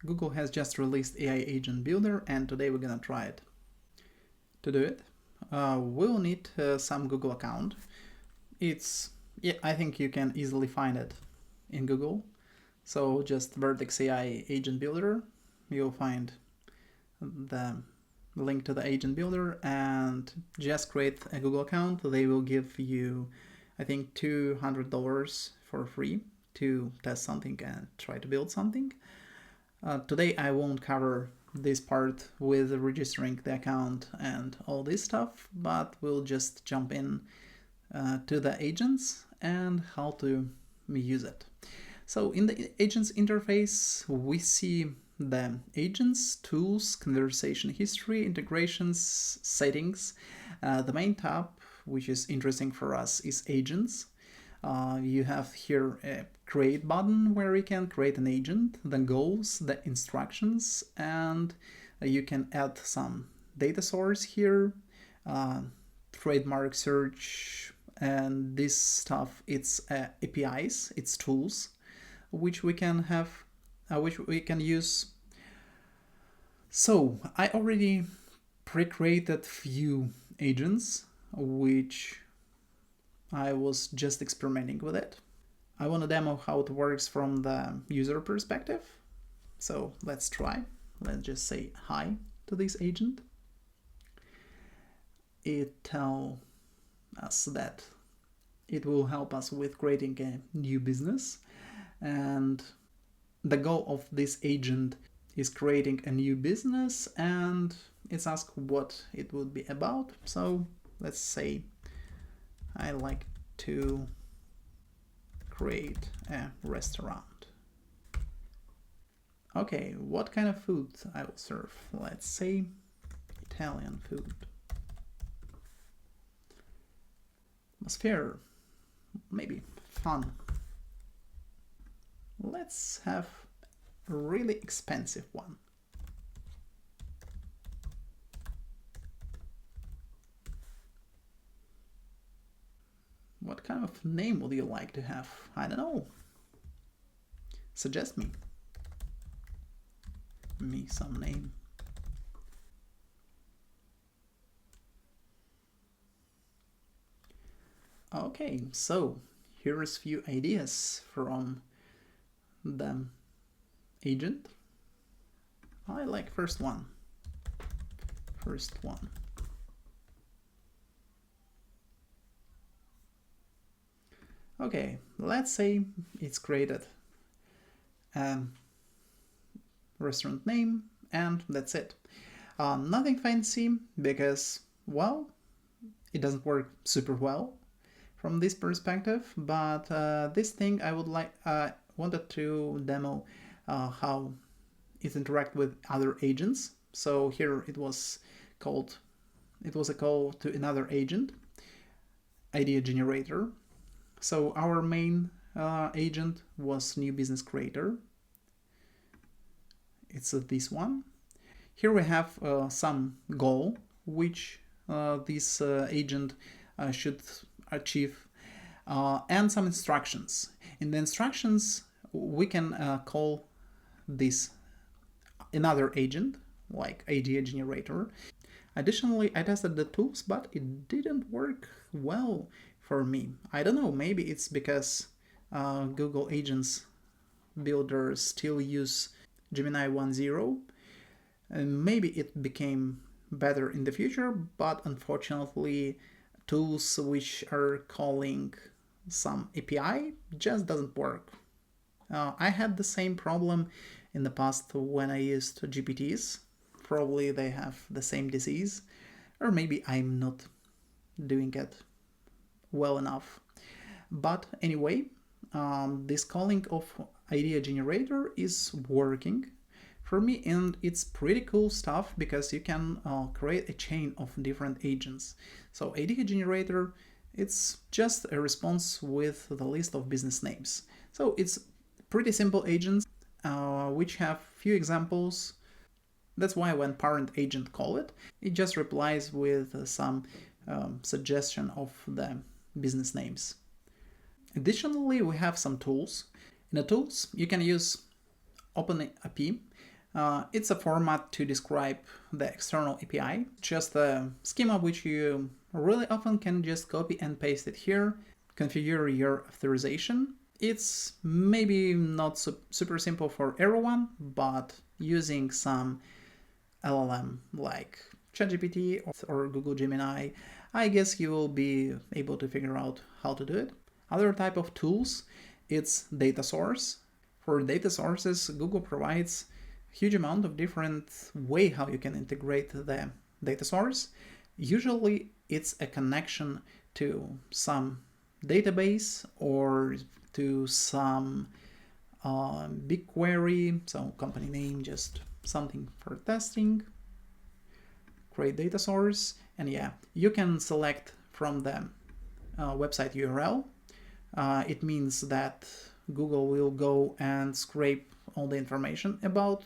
Google has just released AI Agent Builder, and today we're gonna try it. To do it, we'll need some Google account. I think you can easily find it in Google. So just Vertex AI Agent Builder, you'll find the link to the Agent Builder, and just create a Google account. They will give you, I think, $200 for free to test something and try to build something. Today I won't cover this part with registering the account and all this stuff, but we'll just jump in to the agents and how to use it. So in the agents interface, we see the agents, tools, conversation history, integrations, settings. The main tab, which is interesting for us, is agents. You have here a create button where you can create an agent, the goals, the instructions, and you can add some data source here, trademark search, and this stuff, it's APIs, it's tools, which we can have, which we can use. So I already pre-created few agents, which I was just experimenting with it. I want to demo how it works from the user perspective. So let's try. Let's just say hi to this agent. It tells us that it will help us with creating a new business. And the goal of this agent is creating a new business, and it's asked what it would be about. So let's say I like to create a restaurant. Okay, what kind of food I will serve? Let's say Italian food. Atmosphere, maybe fun. Let's have a really expensive one. What kind of name would you like to have? I don't know. Suggest me some name. Okay, so here's a few ideas from the agent. I like first one. Okay, let's say it's created restaurant name, and that's it. Nothing fancy because, well, it doesn't work super well from this perspective, but this thing I would like wanted to demo how it interact with other agents. So here it was a call to another agent, idea generator. So our main agent was new business creator. It's this one. Here we have some goal which this agent should achieve, and some instructions. In the instructions, we can call this another agent like idea generator. Additionally, I tested the tools, but it didn't work well for me. I don't know, maybe it's because Google Agents Builder still use Gemini 1.0. Maybe it became better in the future, but unfortunately tools which are calling some API just doesn't work. I had the same problem in the past when I used GPTs. Probably they have the same disease, or maybe I'm not doing it well enough. But anyway, this calling of idea generator is working for me, and it's pretty cool stuff because you can create a chain of different agents. So idea generator, it's just a response with the list of business names. So it's pretty simple agents which have few examples. That's why when parent agent call it, it just replies with some suggestion of the business names. Additionally, we have some tools. In the tools, you can use OpenAPI It's a format to describe the external API, just a schema which you really often can just copy and paste it here, configure your authorization. It's maybe not super simple for everyone, but using some LLM like ChatGPT or Google Gemini, I guess you will be able to figure out how to do it. Other type of tools, it's data source. For data sources, Google provides huge amount of different way how you can integrate the data source. Usually it's a connection to some database or to some BigQuery, so company name, just something for testing, create data source, and yeah, you can select from the website URL. It means that Google will go and scrape all the information about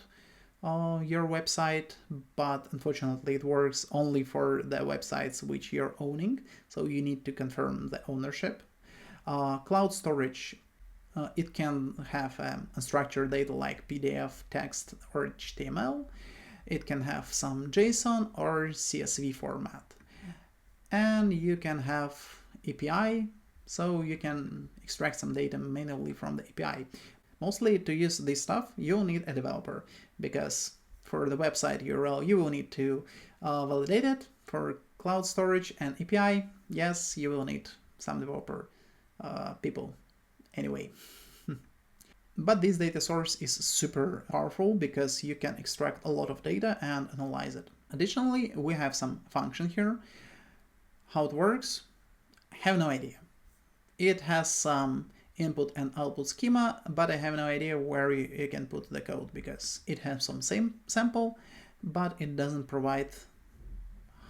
your website, but unfortunately it works only for the websites which you're owning, so you need to confirm the ownership. Cloud storage, it can have unstructured data like PDF, text, or HTML. It can have some JSON or CSV format. And you can have API, so you can extract some data manually from the API. Mostly to use this stuff, you'll need a developer, because for the website URL, you will need to validate it. For cloud storage and API, yes, you will need some developer people anyway. But this data source is super powerful because you can extract a lot of data and analyze it. Additionally, we have some function here. How it works, I have no idea. It has some input and output schema, but I have no idea where you can put the code because it has some same sample, but it doesn't provide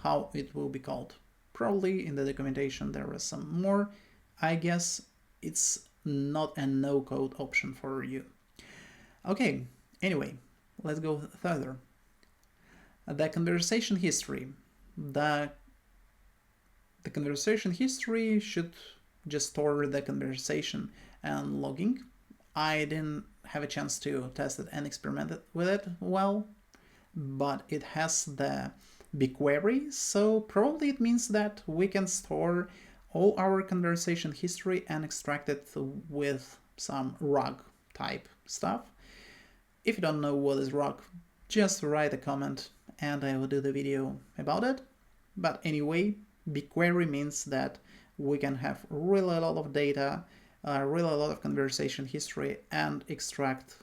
how it will be called. Probably in the documentation there is some more. I guess it's not a no-code option for you. Okay, anyway, let's go further. The conversation history. The conversation history should just store the conversation and logging. I didn't have a chance to test it and experiment with it well, but it has the BigQuery, so probably it means that we can store all our conversation history and extract it with some RAG type stuff. If you don't know what is RAG, just write a comment and I will do the video about it. But anyway, BigQuery means that we can have really a lot of data, really a lot of conversation history, and extract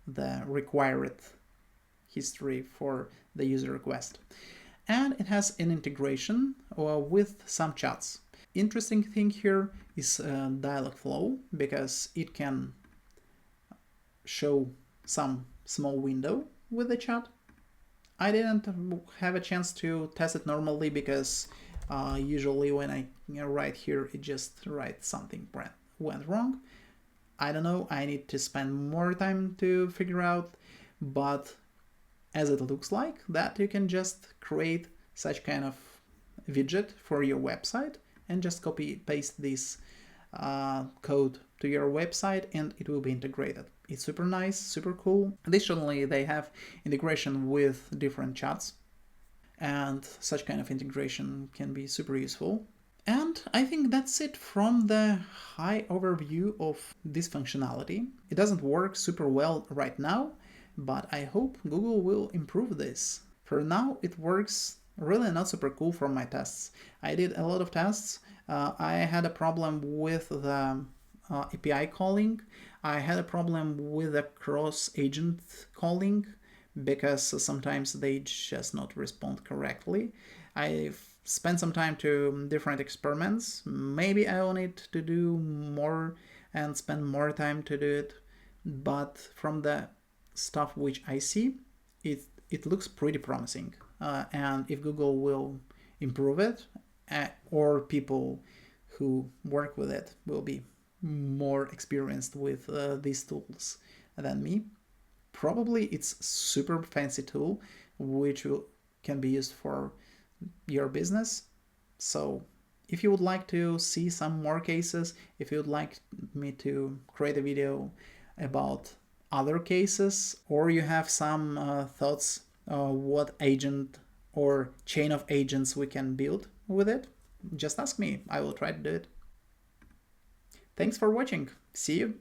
the required history for the user request. And it has an integration with some chats. Interesting thing here is Dialogflow, because it can show some small window with the chat. I didn't have a chance to test it normally because usually when I write here, it just writes something went wrong. I don't know, I need to spend more time to figure out, but as it looks like that you can just create such kind of widget for your website and just copy paste this code to your website and it will be integrated. It's super nice, super cool. Additionally, they have integration with different chats, and such kind of integration can be super useful. And I think that's it from the high overview of this functionality. It doesn't work super well right now, but I hope Google will improve this. For now, it works really not super cool from my tests. I did a lot of tests. I had a problem with the API calling. I had a problem with the cross-agent calling because sometimes they just not respond correctly. I've spent some time to different experiments. Maybe I will need to do more and spend more time to do it, but from the stuff which I see, it looks pretty promising. And if Google will improve it, or people who work with it will be more experienced with these tools than me, probably it's super fancy tool which can be used for your business. So if you would like to see some more cases, if you would like me to create a video about other cases, or you have some thoughts what agent or chain of agents we can build with it, just ask me. I will try to do it. Thanks for watching. See you.